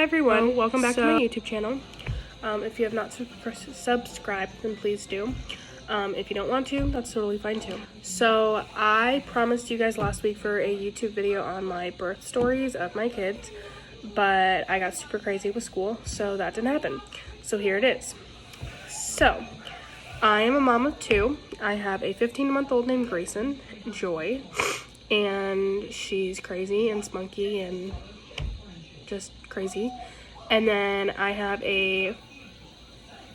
everyone, welcome back to my YouTube channel. If you have not subscribed, then please do. If you don't want to, that's totally fine too. So I promised you guys last week for a YouTube video on my birth stories of my kids, but I got super crazy with school, so that didn't happen. So here it is. So I am a mom of two. I have a 15-month-old named Grayson Joy, and she's crazy and spunky and just crazy. And then I have a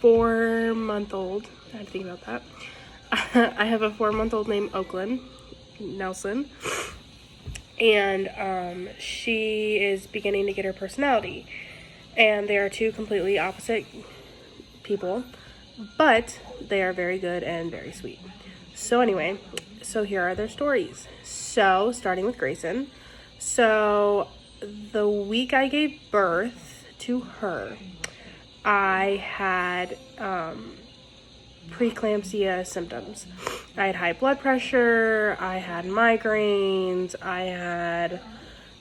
4-month-old, I had to think about that. I have a 4-month-old named Oakland Nelson, and she is beginning to get her personality. And they are two completely opposite people, but they are very good and very sweet. So anyway, so here are their stories. So starting with Grayson. So the week I gave birth to her, I had preeclampsia symptoms. I had high blood pressure, I had migraines, I had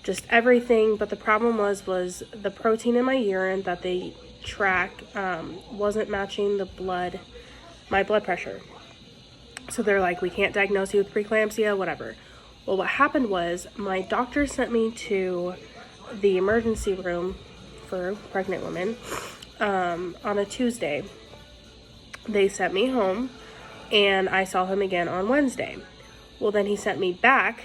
just everything, but the problem was the protein in my urine that they track wasn't matching my blood pressure. So they're like, we can't diagnose you with preeclampsia, whatever. Well, what happened was my doctor sent me to the emergency room for pregnant women on a Tuesday. They sent me home, and I saw him again on Wednesday. Well, then he sent me back,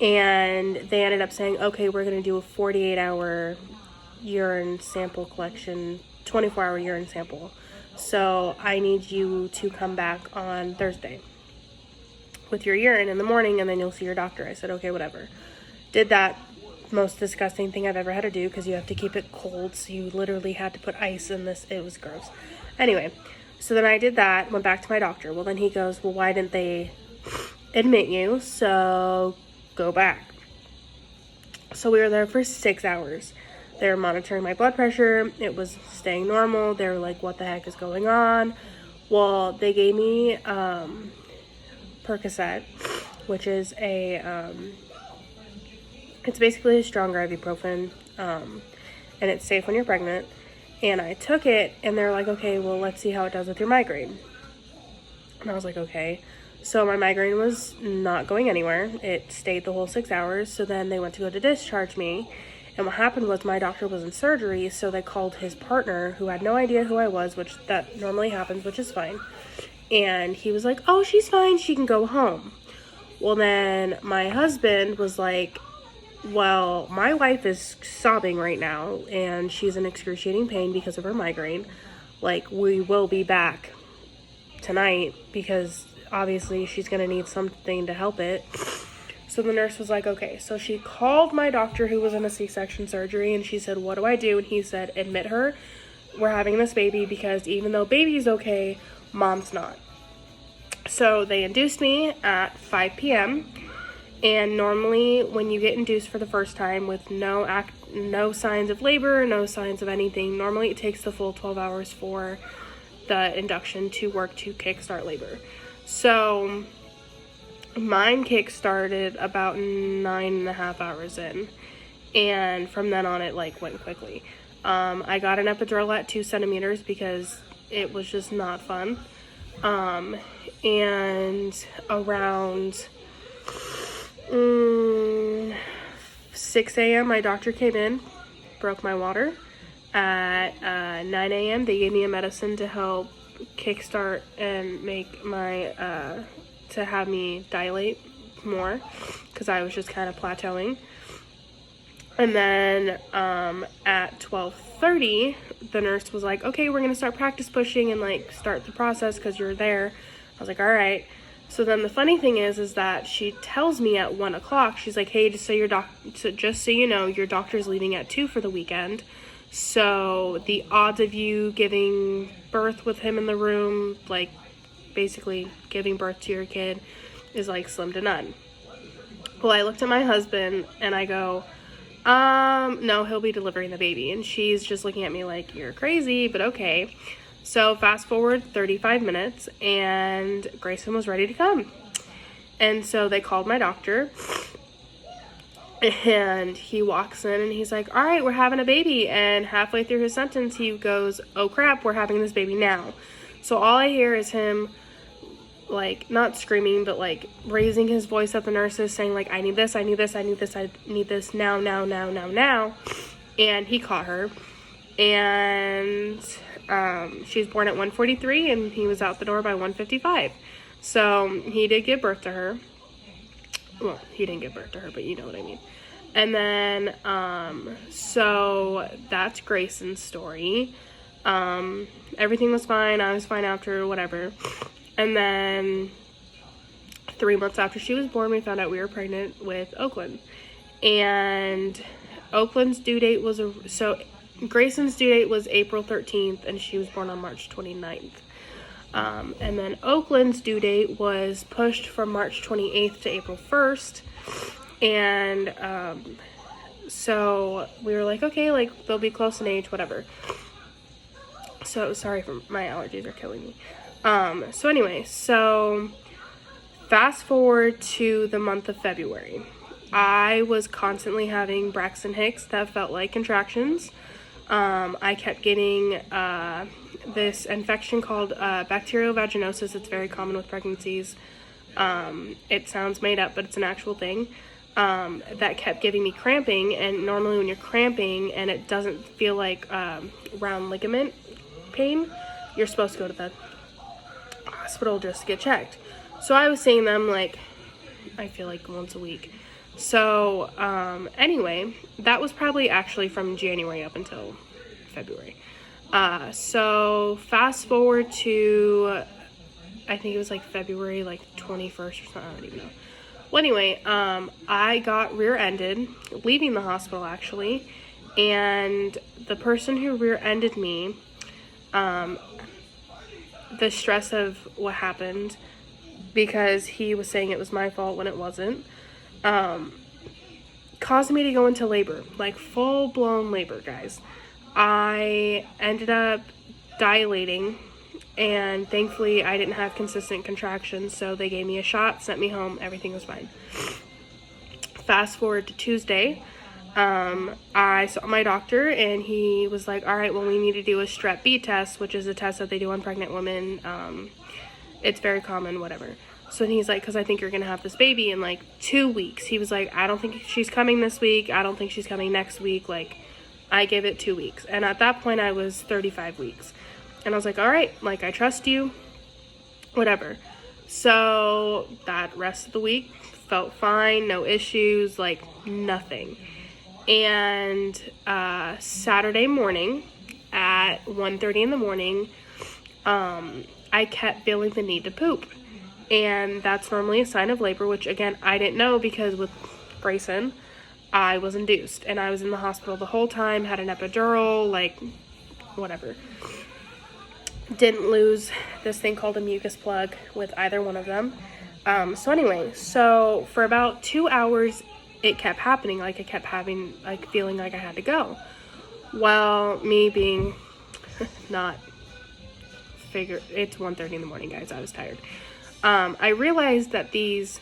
and they ended up saying, okay, we're going to do a 48-hour urine sample collection, 24-hour urine sample. So I need you to come back on Thursday with your urine in the morning, and then you'll see your doctor. I said, okay, whatever. Did that. Most disgusting thing I've ever had to do, because you have to keep it cold, so you literally had to put ice in this. It was gross. Anyway, so then I did that, went back to my doctor. Well, then he goes, well, why didn't they admit you? So go back. So we were there for 6 hours. They were monitoring my blood pressure. It was staying normal. They were like, what the heck is going on? Well, they gave me Percocet, which is it's basically a stronger ibuprofen, and it's safe when you're pregnant. And I took it, and they're like, okay, well, let's see how it does with your migraine. And I was like, okay. So my migraine was not going anywhere. It stayed the whole 6 hours. So then they went to go to discharge me. And what happened was my doctor was in surgery, so they called his partner, who had no idea who I was, which that normally happens, which is fine. And he was like, oh, she's fine. She can go home. Well, then my husband was like, well, my wife is sobbing right now, and she's in excruciating pain because of her migraine. Like, we will be back tonight, because obviously she's going to need something to help it. So the nurse was like, okay. So she called my doctor, who was in a C-section surgery, and she said, what do I do? And he said, admit her. We're having this baby, because even though baby's okay, mom's not. So they induced me at 5 p.m., and normally when you get induced for the first time with no signs of labor, no signs of anything, normally it takes the full 12 hours for the induction to work to kickstart labor. So mine kick-started about 9.5 hours in, and from then on it like went quickly. I got an epidural at 2 centimeters because it was just not fun. And around 6 a.m. my doctor came in, broke my water. At 9 a.m. they gave me a medicine to help kickstart and make my to have me dilate more, because I was just kind of plateauing. And then at 12:30 the nurse was like, okay, we're gonna start practice pushing and like start the process because you're there. I was like, all right. So then the funny thing is that she tells me at 1 o'clock, she's like, hey, just so you know, your doctor's leaving at 2 for the weekend. So the odds of you giving birth with him in the room, like basically giving birth to your kid, is like slim to none. Well, I looked at my husband and I go, no, he'll be delivering the baby. And she's just looking at me like, you're crazy, but okay. So fast forward 35 minutes, and Grayson was ready to come. And so they called my doctor, And he walks in and he's like, all right, we're having a baby. And halfway through his sentence, he goes, oh crap, we're having this baby now. So all I hear is him, like, not screaming, but like raising his voice at the nurses, saying like, I need this, I need this, I need this, I need this now, now, now, now, now. And he caught her. And she was born at 1:43 and he was out the door by 1:55. So he did give birth to her. Well, he didn't give birth to her, but you know what I mean. And then, so that's Grayson's story. Everything was fine. I was fine after, whatever. And then 3 months after she was born, we found out we were pregnant with Oakland. And Oakland's due date was, Grayson's due date was April 13th, and she was born on March 29th. And then Oakland's due date was pushed from March 28th to April 1st. And so we were like, okay, like, they'll be close in age, whatever. So sorry for my allergies are killing me. So anyway, so fast forward to the month of February. I was constantly having Braxton Hicks that felt like contractions. I kept getting this infection called bacterial vaginosis. It's very common with pregnancies. It sounds made up, but it's an actual thing. That kept giving me cramping, and normally when you're cramping and it doesn't feel like round ligament pain, you're supposed to go to the hospital just to get checked. So I was seeing them like, I feel like once a week. So anyway, that was probably actually from January up until February. So fast forward to, I think it was like February like 21st or something, I don't even know. Well, anyway, I got rear-ended leaving the hospital actually, and the person who rear-ended me, the stress of what happened, because he was saying it was my fault when it wasn't, caused me to go into labor, like full-blown labor, guys. I ended up dilating, and thankfully I didn't have consistent contractions, so they gave me a shot, sent me home, everything was fine. Fast forward to Tuesday, I saw my doctor, and he was like, all right, well, we need to do a strep B test, which is a test that they do on pregnant women. It's very common, whatever. So then he's like, because I think you're going to have this baby in like 2 weeks. He was like, I don't think she's coming this week. I don't think she's coming next week. Like, I give it 2 weeks. And at that point, I was 35 weeks. And I was like, all right, like, I trust you, whatever. So that rest of the week felt fine, no issues, like nothing. And Saturday morning at 1:30 in the morning, I kept feeling the need to poop. And that's normally a sign of labor, which again, I didn't know because with Grayson, I was induced. And I was in the hospital the whole time, had an epidural, like, whatever. Didn't lose this thing called a mucus plug with either one of them. So anyway, so for about 2 hours, it kept happening. Like, I kept having, like, feeling like I had to go. Well, me being not it's 1:30 in the morning, guys. I was tired. I realized that these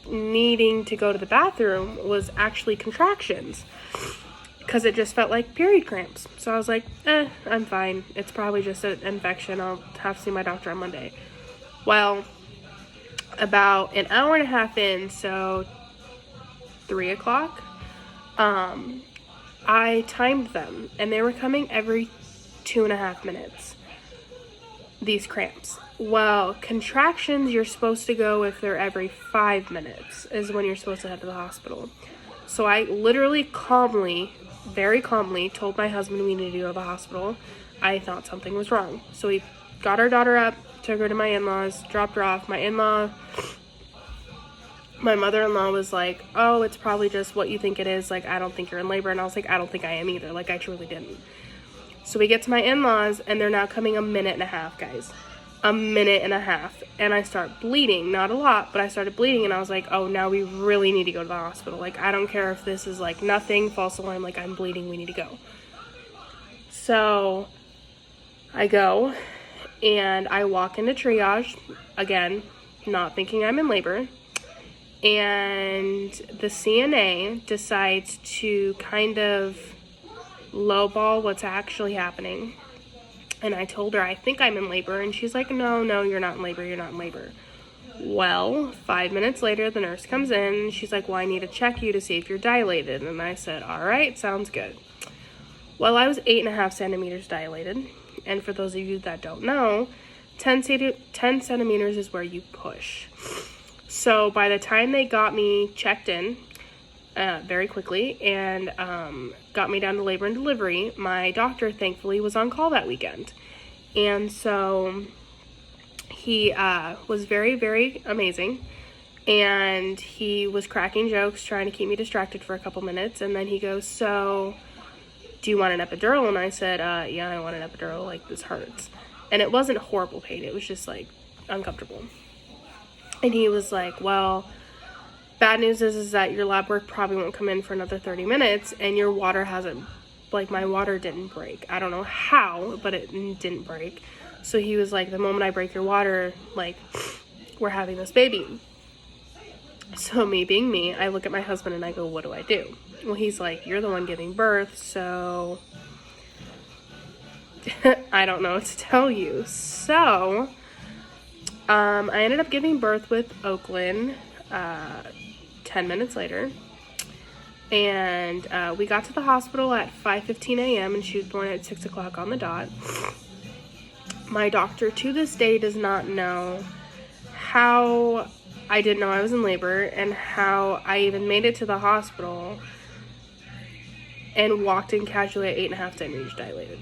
needing to go to the bathroom was actually contractions, because it just felt like period cramps. So I was like, I'm fine. It's probably just an infection. I'll have to see my doctor on Monday. Well, about an hour and a half in, so 3 o'clock, I timed them, and they were coming every 2.5 minutes, these cramps. Well, contractions, you're supposed to go if they're every 5 minutes is when you're supposed to head to the hospital. So I literally calmly, very calmly, told my husband we needed to go to the hospital. I thought something was wrong. So we got our daughter up, took her to my in-laws, dropped her off. My mother-in-law was like, oh, it's probably just what you think it is. Like, I don't think you're in labor. And I was like, I don't think I am either. Like, I truly didn't. So we get to my in-laws, and they're now coming 1.5 minutes, guys. 1.5 minutes. And I start bleeding. Not a lot, but I started bleeding, and I was like, oh, now we really need to go to the hospital. Like, I don't care if this is, like, nothing, false alarm. Like, I'm bleeding. We need to go. So I go, and I walk into triage, again, not thinking I'm in labor. and the CNA decides to kind of lowball what's actually happening. And I told her, I think I'm in labor. And she's like, no, you're not in labor. You're not in labor. Well, 5 minutes later, the nurse comes in. And she's like, well, I need to check you to see if you're dilated. And I said, all right, sounds good. Well, I was 8.5 centimeters dilated. And for those of you that don't know, 10 centimeters is where you push. So by the time they got me checked in, very quickly, and got me down to labor and delivery, my doctor thankfully was on call that weekend. And so he was very, very amazing. And he was cracking jokes, trying to keep me distracted for a couple minutes. And then he goes, so do you want an epidural? And I said, yeah, I want an epidural. Like, this hurts. And it wasn't horrible pain. It was just, like, uncomfortable. And he was like, well, bad news is that your lab work probably won't come in for another 30 minutes, and your water hasn't, like, my water didn't break. I don't know how, but it didn't break. So he was like, the moment I break your water, like, we're having this baby. So me being me, I look at my husband and I go, what do I do? Well, he's like, you're the one giving birth, so I don't know what to tell you. So I ended up giving birth with Oakland 10 minutes later, and we got to the hospital at 5:15 a.m. and she was born at 6 o'clock on the dot. My doctor to this day does not know how I didn't know I was in labor and how I even made it to the hospital and walked in casually at 8.5 centimeters dilated.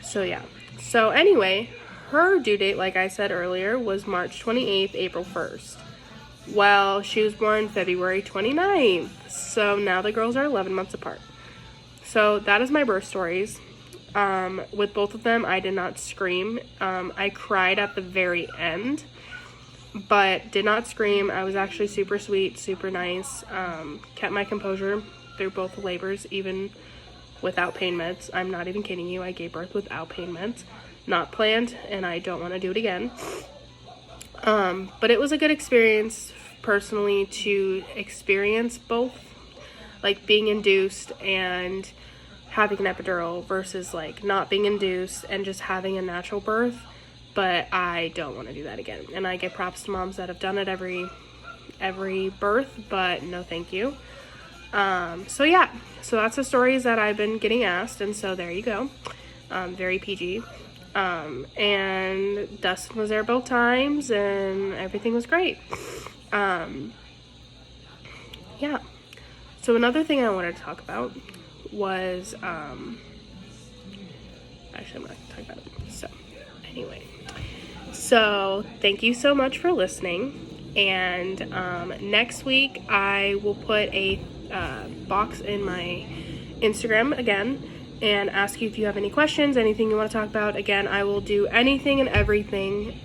So yeah. So anyway, her due date, like I said earlier, was March 28th, April 1st. Well, she was born February 29th. So now the girls are 11 months apart. So that is my birth stories. With both of them, I did not scream. I cried at the very end, but did not scream. I was actually super sweet, super nice. Kept my composure through both labors, even without pain meds. I'm not even kidding you. I gave birth without pain meds. Not planned, and I don't want to do it again. But it was a good experience personally to experience both, like being induced and having an epidural versus like not being induced and just having a natural birth. But I don't want to do that again. And I give props to moms that have done it every birth, but no thank you. So yeah, so that's the stories that I've been getting asked, and so there you go. Very PG. And Dustin was there both times, and everything was great. Yeah. So another thing I wanted to talk about was, actually I'm not going to talk about it. So anyway, so thank you so much for listening. And, next week I will put a, box in my Instagram again and ask you if you have any questions, anything you want to talk about. Again, I will do anything and everything,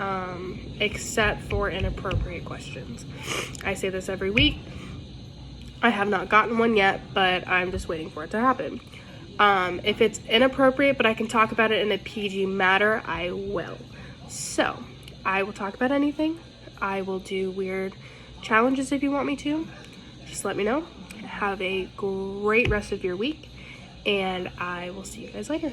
except for inappropriate questions. I say this every week. I have not gotten one yet, but I'm just waiting for it to happen. If it's inappropriate, but I can talk about it in a PG matter, I will. So, I will talk about anything. I will do weird challenges if you want me to. Just let me know. Have a great rest of your week, and I will see you guys later.